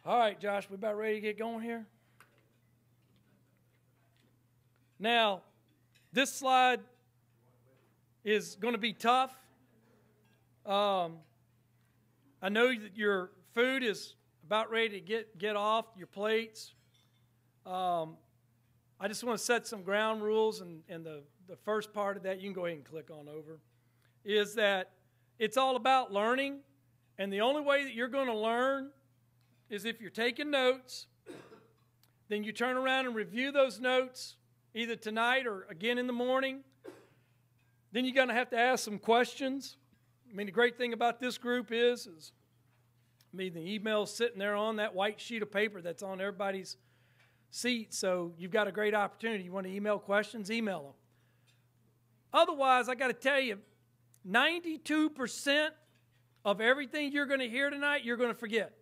All right, Josh, we about ready to get going here? Now, this slide is going to be tough. I know that your food is about ready to get off your plates. I just want to set some ground rules, and the first part of that, you can go ahead and click on over, is that it's all about learning, and the only way that you're going to learn is if you're taking notes, then you turn around and review those notes either tonight or again in the morning. Then you're going to have to ask some questions. I mean, the great thing about this group is the email's sitting there on that white sheet of paper that's on everybody's seat, so you've got a great opportunity. You want to email questions, email them. Otherwise, I got to tell you, 92% of everything you're going to hear tonight, you're going to forget.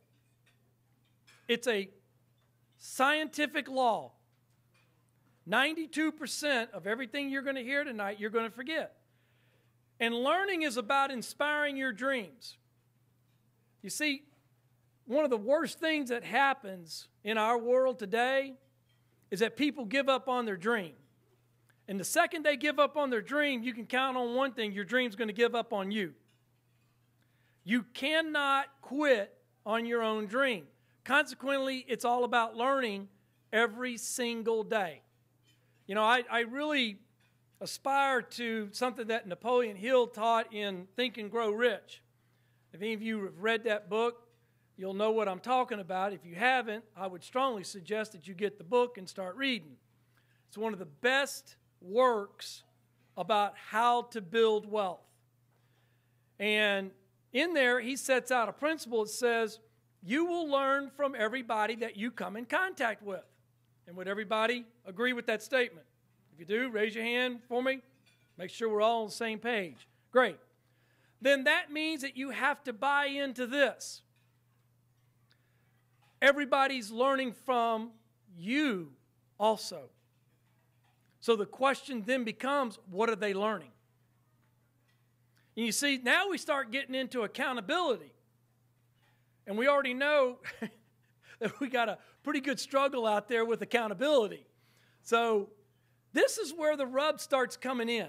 It's a scientific law. 92% of everything you're going to hear tonight, you're going to forget. And learning is about inspiring your dreams. You see, one of the worst things that happens in our world today is that people give up on their dream. And the second they give up on their dream, you can count on one thing: your dream's going to give up on you. You cannot quit on your own dream. Consequently, it's all about learning every single day. You know, I really aspire to something that Napoleon Hill taught in Think and Grow Rich. If any of you have read that book, you'll know what I'm talking about. If you haven't, I would strongly suggest that you get the book and start reading. It's one of the best works about how to build wealth. And in there, he sets out a principle that says, you will learn from everybody that you come in contact with. And would everybody agree with that statement? If you do, raise your hand for me. Make sure we're all on the same page. Great. Then that means that you have to buy into this. Everybody's learning from you also. So the question then becomes, what are they learning? And you see, now we start getting into accountability. And we already know that we got a pretty good struggle out there with accountability. So this is where the rub starts coming in.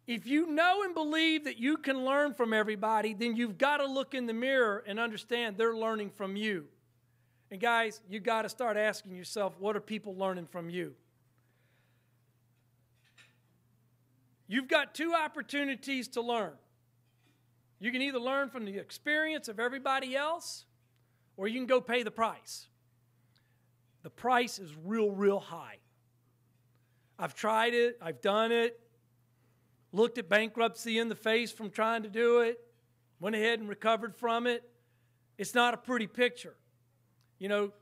If you know and believe that you can learn from everybody, then you've got to look in the mirror and understand they're learning from you. And guys, you've got to start asking yourself, what are people learning from you? You've got two opportunities to learn. You can either learn from the experience of everybody else, or you can go pay the price. The price is real high. I've tried it. I've done it. Looked at bankruptcy in the face from trying to do it. Went ahead and recovered from it. It's not a pretty picture. You know,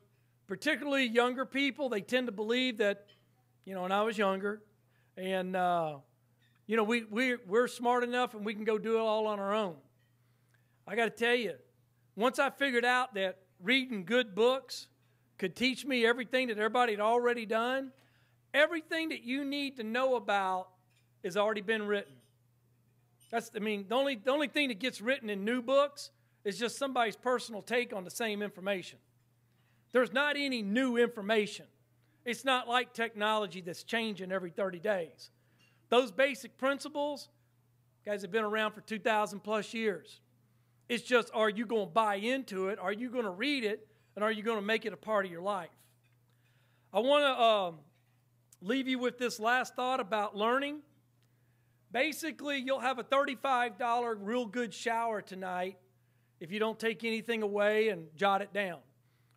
particularly younger people, they tend to believe that, you know, when I was younger, and, you know, we're smart enough and we can go do it all on our own. I got to tell you, once I figured out that reading good books could teach me everything that everybody had already done, everything that you need to know about has already been written. The only thing that gets written in new books is just somebody's personal take on the same information. There's not any new information. It's not like technology that's changing every 30 days. Those basic principles, guys, have been around for 2,000 plus years. It's just, are you going to buy into it? Are you going to read it? And are you going to make it a part of your life? I want to leave you with this last thought about learning. Basically, you'll have a $35 real good shower tonight if you don't take anything away and jot it down.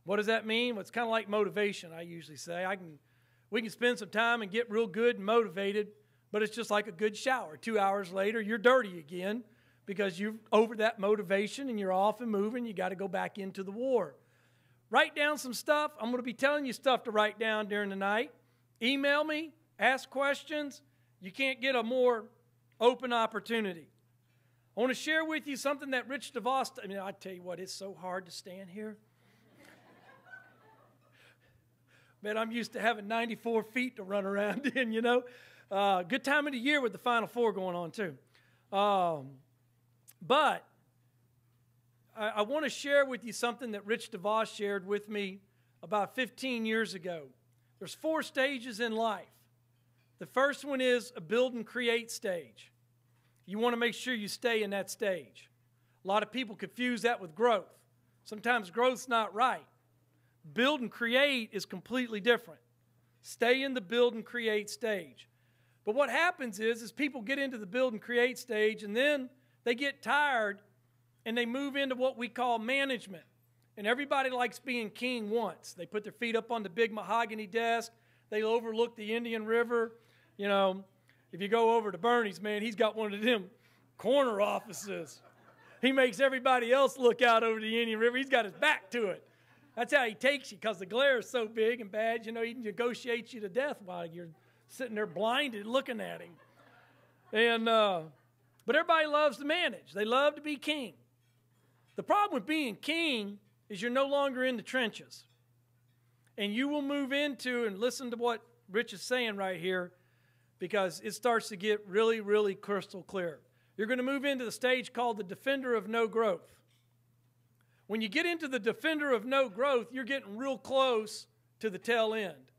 What does that mean? Well, it's kind of like motivation, I usually say. We can spend some time and get real good and motivated, but it's just like a good shower. 2 hours later, you're dirty again because you're over that motivation and you're off and moving. You got to go back into the war. Write down some stuff. I'm going to be telling you stuff to write down during the night. Email me. Ask questions. You can't get a more open opportunity. I want to share with you something that Rich DeVos, I tell you what, it's so hard to stand here. Man, I'm used to having 94 feet to run around in, you know. Good time of the year with the Final Four going on, too. But I want to share with you something that Rich DeVos shared with me about 15 years ago. There's 4 stages in life. The first one is a build and create stage. You want to make sure you stay in that stage. A lot of people confuse that with growth. Sometimes growth's not right. Build and create is completely different. Stay in the build and create stage. But what happens is people get into the build and create stage, and then they get tired and they move into what we call management. And everybody likes being king once. They put their feet up on the big mahogany desk. They overlook the Indian River. You know, if you go over to Bernie's, man, he's got one of them corner offices. He makes everybody else look out over the Indian River. He's got his back to it. That's how he takes you, because the glare is so big and bad, you know, he negotiates you to death while you're sitting there blinded looking at him. And but everybody loves to manage. They love to be king. The problem with being king is you're no longer in the trenches. And you will move into, and listen to what Rich is saying right here, because it starts to get really, really crystal clear. You're going to move into the stage called the defender of no growth. When you get into the defender of no growth, you're getting real close to the tail end.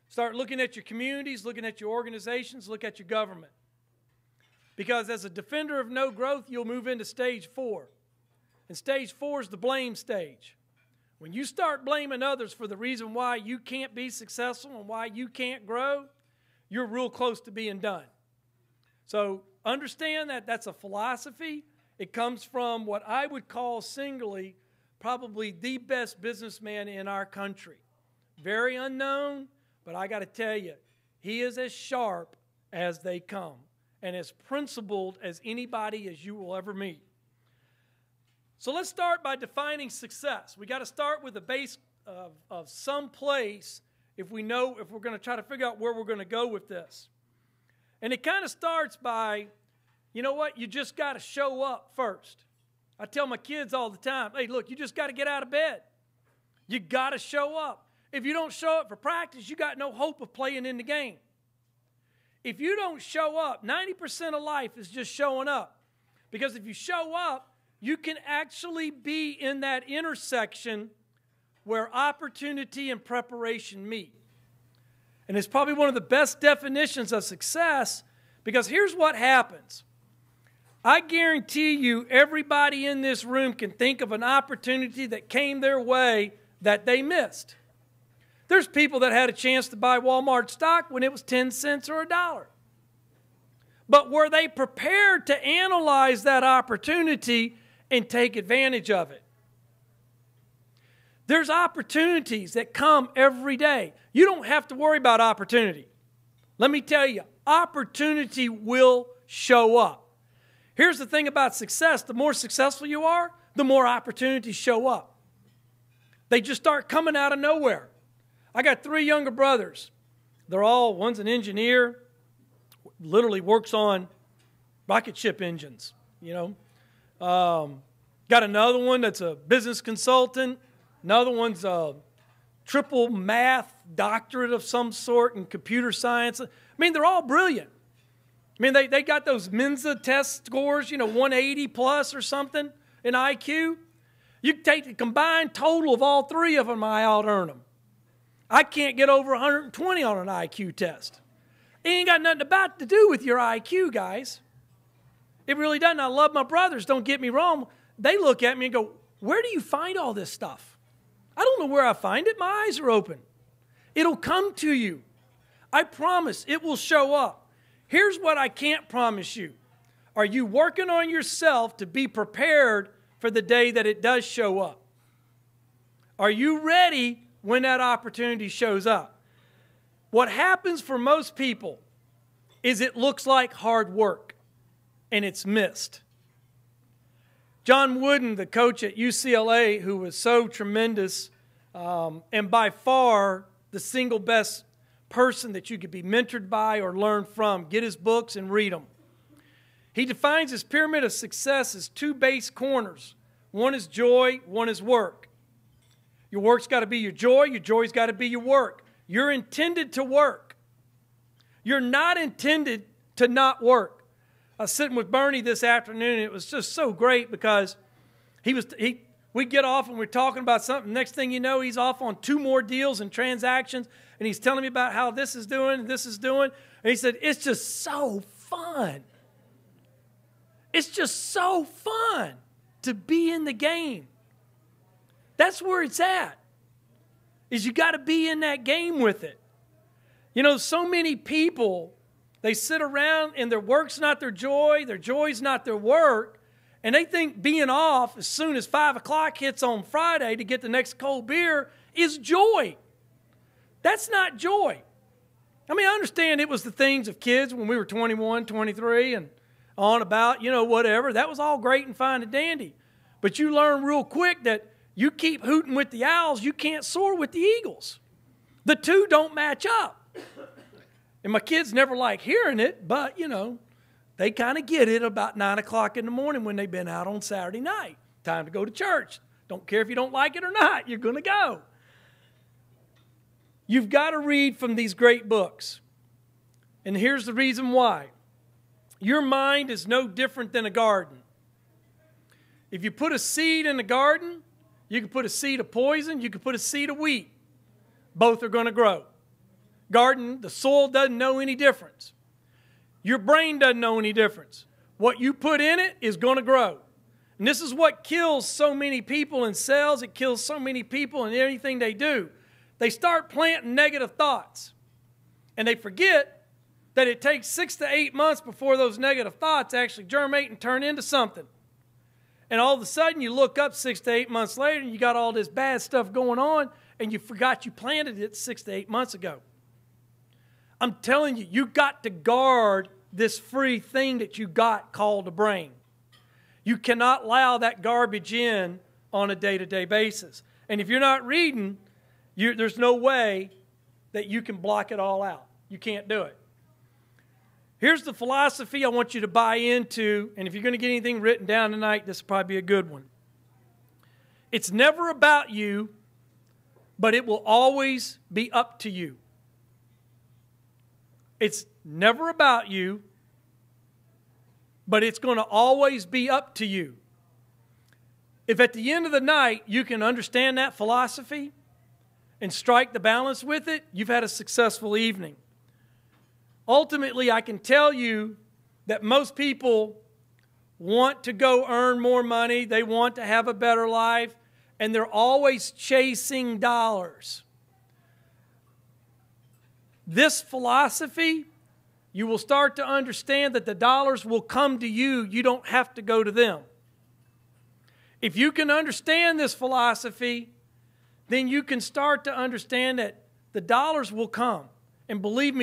Start looking at your communities, looking at your organizations, look at your government. Because as a defender of no growth, you'll move into stage 4. And stage 4 is the blame stage. When you start blaming others for the reason why you can't be successful and why you can't grow, you're real close to being done. So understand that that's a philosophy. It comes from what I would call singly probably the best businessman in our country. Very unknown, but I got to tell you, he is as sharp as they come and as principled as anybody as you will ever meet. So let's start by defining success. We got to start with a base of some place if we're going to try to figure out where we're going to go with this. And it kind of starts by, you know what, you just got to show up first. I tell my kids all the time, hey, look, you just got to get out of bed. You got to show up. If you don't show up for practice, you got no hope of playing in the game. If you don't show up, 90% of life is just showing up. Because if you show up, you can actually be in that intersection where opportunity and preparation meet. And it's probably one of the best definitions of success, because here's what happens. I guarantee you everybody in this room can think of an opportunity that came their way that they missed. There's people that had a chance to buy Walmart stock when it was 10 cents or $1. But were they prepared to analyze that opportunity and take advantage of it? There's opportunities that come every day. You don't have to worry about opportunity. Let me tell you, opportunity will show up. Here's the thing about success. The more successful you are, the more opportunities show up. They just start coming out of nowhere. I got 3 younger brothers. One's an engineer, literally works on rocket ship engines, you know. Got another one that's a business consultant. Another one's a triple math doctorate of some sort in computer science. I mean, they're all brilliant. I mean, they got those Mensa test scores, you know, 180 plus or something in IQ. You take the combined total of all 3 of them, I out-earn them. I can't get over 120 on an IQ test. It ain't got nothing about to do with your IQ, guys. It really doesn't. I love my brothers, don't get me wrong. They look at me and go, where do you find all this stuff? I don't know where I find it. My eyes are open. It'll come to you. I promise it will show up. Here's what I can't promise you. Are you working on yourself to be prepared for the day that it does show up? Are you ready when that opportunity shows up? What happens for most people is it looks like hard work and it's missed. John Wooden, the coach at UCLA, who was so tremendous and by far the single best person that you could be mentored by or learn from, get his books and read them. He defines his pyramid of success as 2 base corners. One is joy, one is work. Your work's got to be your joy's got to be your work. You're intended to work. You're not intended to not work. I was sitting with Bernie this afternoon, and it was just so great because We get off and we're talking about something. Next thing you know, he's off on 2 more deals and transactions, and he's telling me about how this is doing and this is doing. And he said, it's just so fun. It's just so fun to be in the game. That's where it's at, is you got to be in that game with it. You know, so many people, they sit around and their work's not their joy's not their work, and they think being off as soon as 5 o'clock hits on Friday to get the next cold beer is joy. That's not joy. I mean, I understand it was the things of kids when we were 21, 23, and on about, whatever. That was all great and fine and dandy. But you learn real quick that you keep hooting with the Owls, you can't soar with the Eagles. The two don't match up. And my kids never like hearing it, but, they kind of get it about 9 o'clock in the morning when they've been out on Saturday night. Time to go to church. Don't care if you don't like it or not, you're going to go. You've got to read from these great books. And here's the reason why. Your mind is no different than a garden. If you put a seed in a garden, you can put a seed of poison, you can put a seed of wheat. Both are going to grow. Garden, the soil doesn't know any difference. Your brain doesn't know any difference. What you put in it is going to grow. And this is what kills so many people in cells. It kills so many people in anything they do. They start planting negative thoughts. And they forget that it takes 6 to 8 months before those negative thoughts actually germinate and turn into something. And all of a sudden you look up 6 to 8 months later and you got all this bad stuff going on and you forgot you planted it 6 to 8 months ago. I'm telling you, you got to guard this free thing that you got called a brain. You cannot allow that garbage in on a day-to-day basis. And if you're not reading, there's no way that you can block it all out. You can't do it. Here's the philosophy I want you to buy into, and if you're going to get anything written down tonight, this will probably be a good one. It's never about you, but it will always be up to you. It's never about you, but it's going to always be up to you. If at the end of the night you can understand that philosophy and strike the balance with it, you've had a successful evening. Ultimately, I can tell you that most people want to go earn more money. They want to have a better life, and they're always chasing dollars. This philosophy, you will start to understand that the dollars will come to you. You don't have to go to them. If you can understand this philosophy, then you can start to understand that the dollars will come. And believe me,